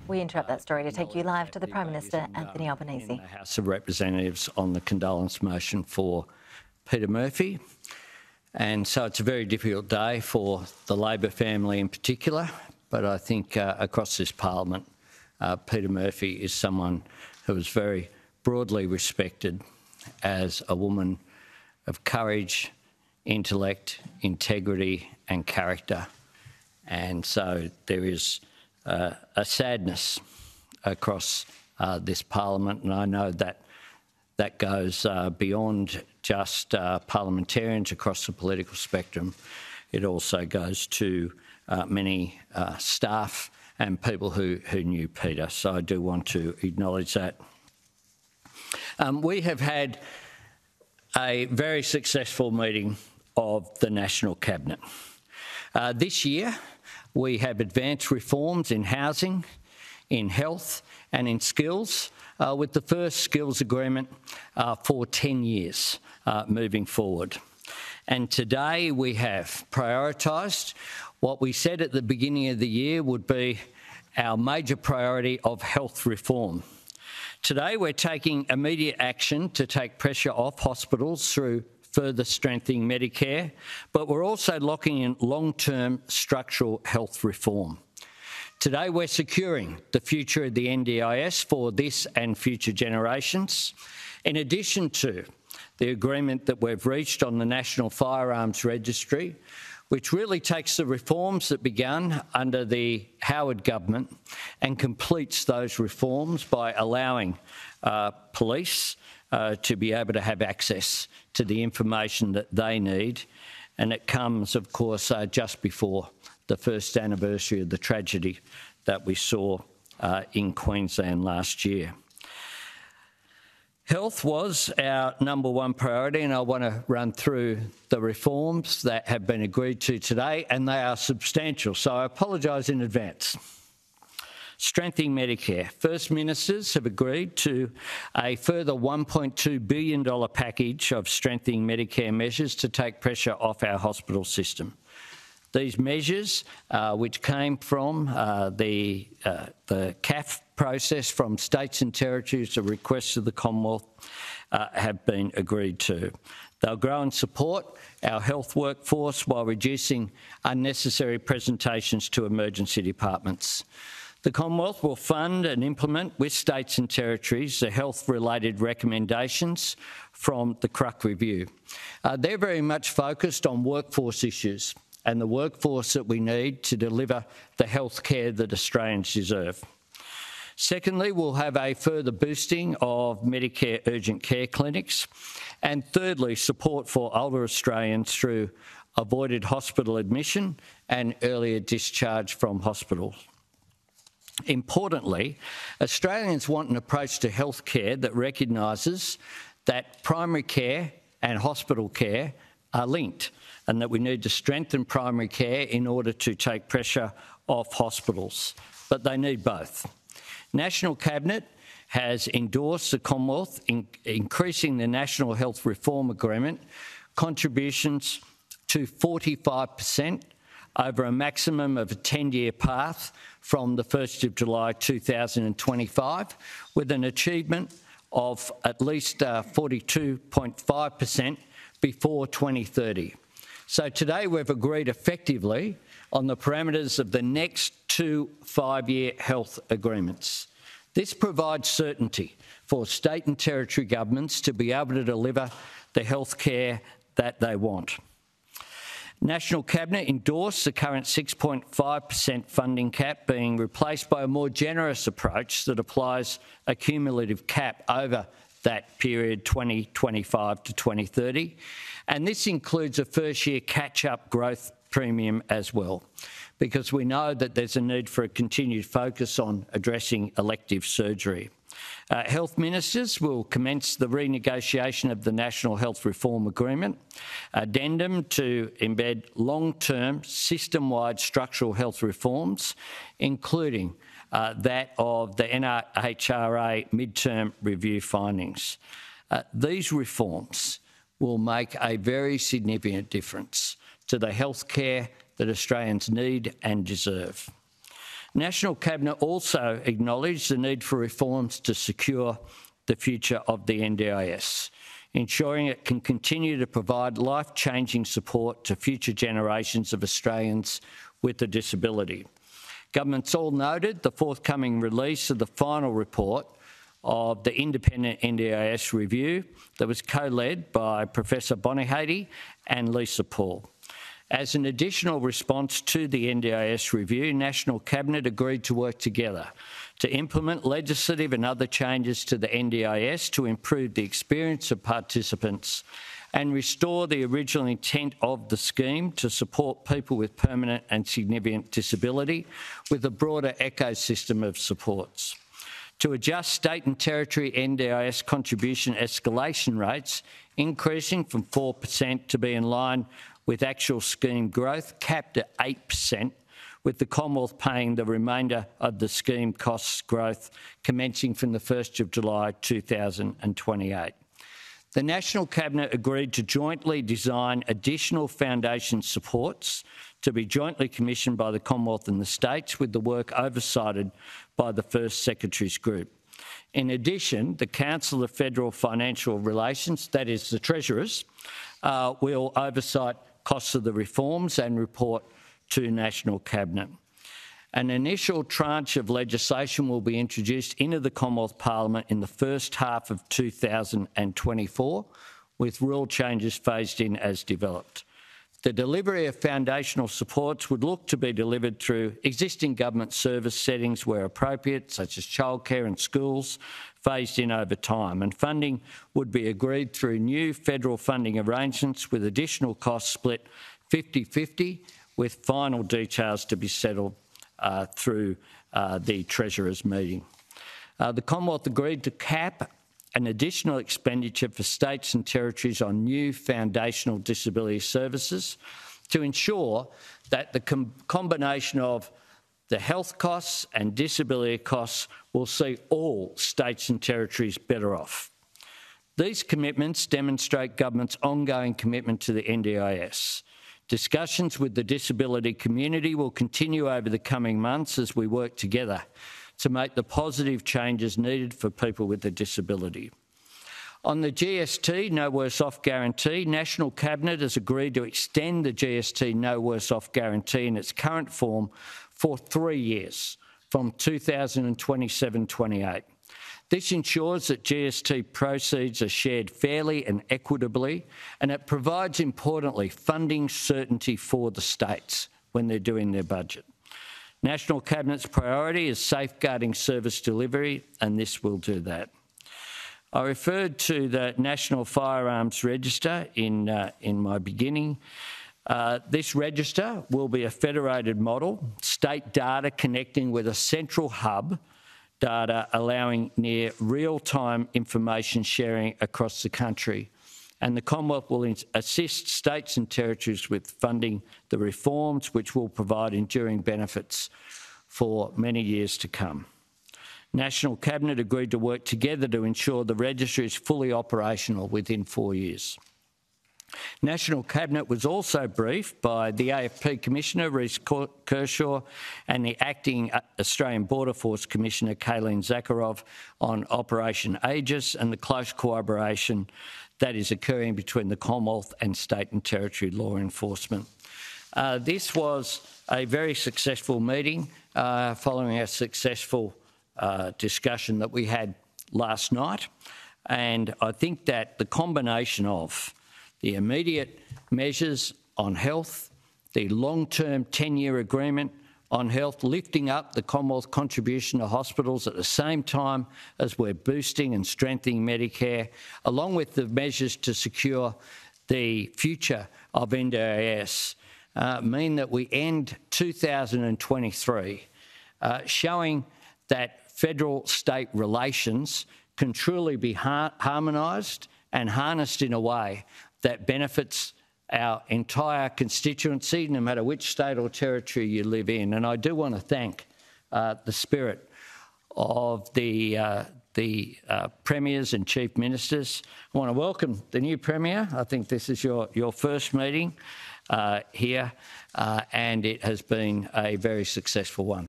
We interrupt that story to take you live to the Prime Minister, Anthony Albanese. In the House of Representatives on the condolence motion for Peter Murphy. And so it's a very difficult day for the Labor family in particular, but I think across this parliament, Peter Murphy is someone who is very broadly respected as a woman of courage, intellect, integrity and character. And so there is a sadness across this parliament, and I know that that goes beyond just parliamentarians across the political spectrum. It also goes to many staff and people who knew Peter. So I do want to acknowledge that. We have had a very successful meeting of the National Cabinet. This year, we have advanced reforms in housing, in health and in skills, with the first skills agreement for 10 years moving forward. And today we have prioritised what we said at the beginning of the year would be our major priority of health reform. Today we're taking immediate action to take pressure off hospitals through further strengthening Medicare, but we're also locking in long-term structural health reform. Today we're securing the future of the NDIS for this and future generations, in addition to the agreement that we've reached on the National Firearms Registry, which really takes the reforms that began under the Howard government and completes those reforms by allowing police to be able to have access to the information that they need. And it comes, of course, just before the first anniversary of the tragedy that we saw in Queensland last year. Health was our number one priority, and I want to run through the reforms that have been agreed to today, and they are substantial, so I apologise in advance. Strengthening Medicare. First Ministers have agreed to a further $1.2 billion package of strengthening Medicare measures to take pressure off our hospital system. These measures, which came from the CAF process from states and territories at request of the Commonwealth, have been agreed to. They'll grow and support our health workforce while reducing unnecessary presentations to emergency departments. The Commonwealth will fund and implement with states and territories the health-related recommendations from the CRUC review. They're very much focused on workforce issues and the workforce that we need to deliver the health care that Australians deserve. Secondly, we'll have a further boosting of Medicare urgent care clinics. And thirdly, support for older Australians through avoided hospital admission and earlier discharge from hospital. Importantly, Australians want an approach to health care that recognises that primary care and hospital care are linked, and that we need to strengthen primary care in order to take pressure off hospitals. But they need both. National Cabinet has endorsed the Commonwealth in increasing the National Health Reform Agreement contributions to 45% over a maximum of a 10-year path from the 1st of July 2025, with an achievement of at least 42.5% before 2030. So today we've agreed effectively on the parameters of the next 2 5-year health agreements. This provides certainty for state and territory governments to be able to deliver the health care that they want. National Cabinet endorsed the current 6.5% funding cap being replaced by a more generous approach that applies a cumulative cap over that period 2025 to 2030. And this includes a first-year catch-up growth premium as well, because we know that there's a need for a continued focus on addressing elective surgery. Health ministers will commence the renegotiation of the National Health Reform Agreement, addendum to embed long-term system-wide structural health reforms, including that of the NHRA midterm review findings. These reforms will make a very significant difference to the health care that Australians need and deserve. National Cabinet also acknowledged the need for reforms to secure the future of the NDIS, ensuring it can continue to provide life-changing support to future generations of Australians with a disability. Governments all noted the forthcoming release of the final report of the independent NDIS review that was co-led by Professor Bonihaty and Lisa Paul. As an additional response to the NDIS review, National Cabinet agreed to work together to implement legislative and other changes to the NDIS to improve the experience of participants and restore the original intent of the scheme to support people with permanent and significant disability with a broader ecosystem of supports. To adjust state and territory NDIS contribution escalation rates, increasing from 4% to be in line with actual scheme growth, capped at 8%, with the Commonwealth paying the remainder of the scheme costs growth commencing from the 1st of July 2028. The National Cabinet agreed to jointly design additional foundation supports to be jointly commissioned by the Commonwealth and the States, with the work oversighted by the First Secretaries Group. In addition, the Council of Federal Financial Relations, that is the Treasurers, will oversight costs of the reforms and report to National Cabinet. An initial tranche of legislation will be introduced into the Commonwealth Parliament in the first half of 2024, with rule changes phased in as developed. The delivery of foundational supports would look to be delivered through existing government service settings where appropriate, such as childcare and schools, phased in over time, and funding would be agreed through new federal funding arrangements with additional costs split 50-50, with final details to be settled through the Treasurers' meeting. The Commonwealth agreed to cap an additional expenditure for states and territories on new foundational disability services to ensure that the combination of the health costs and disability costs will see all states and territories better off. These commitments demonstrate government's ongoing commitment to the NDIS. Discussions with the disability community will continue over the coming months as we work together to make the positive changes needed for people with a disability. On the GST No Worse Off guarantee, National Cabinet has agreed to extend the GST No Worse Off guarantee in its current form for 3 years, from 2027-28. This ensures that GST proceeds are shared fairly and equitably, and it provides, importantly, funding certainty for the states when they're doing their budget. National Cabinet's priority is safeguarding service delivery, and this will do that. I referred to the National Firearms Register in my beginning. This register will be a federated model, state data connecting with a central hub, data allowing near real-time information sharing across the country. And the Commonwealth will assist states and territories with funding the reforms, which will provide enduring benefits for many years to come. National Cabinet agreed to work together to ensure the registry is fully operational within 4 years. National Cabinet was also briefed by the AFP Commissioner, Rhys Kershaw, and the Acting Australian Border Force Commissioner, Kayleen Zakharov, on Operation Aegis and the close cooperation that is occurring between the Commonwealth and state and territory law enforcement. This was a very successful meeting following a successful discussion that we had last night, and I think that the combination of the immediate measures on health, the long-term 10-year agreement on health, lifting up the Commonwealth contribution to hospitals at the same time as we're boosting and strengthening Medicare, along with the measures to secure the future of NDIS, mean that we end 2023 showing that federal-state relations can truly be harmonised and harnessed in a way that benefits our entire constituency, no matter which state or territory you live in. And I do want to thank the spirit of the premiers and chief ministers. I want to welcome the new premier. I think this is your first meeting here, and it has been a very successful one.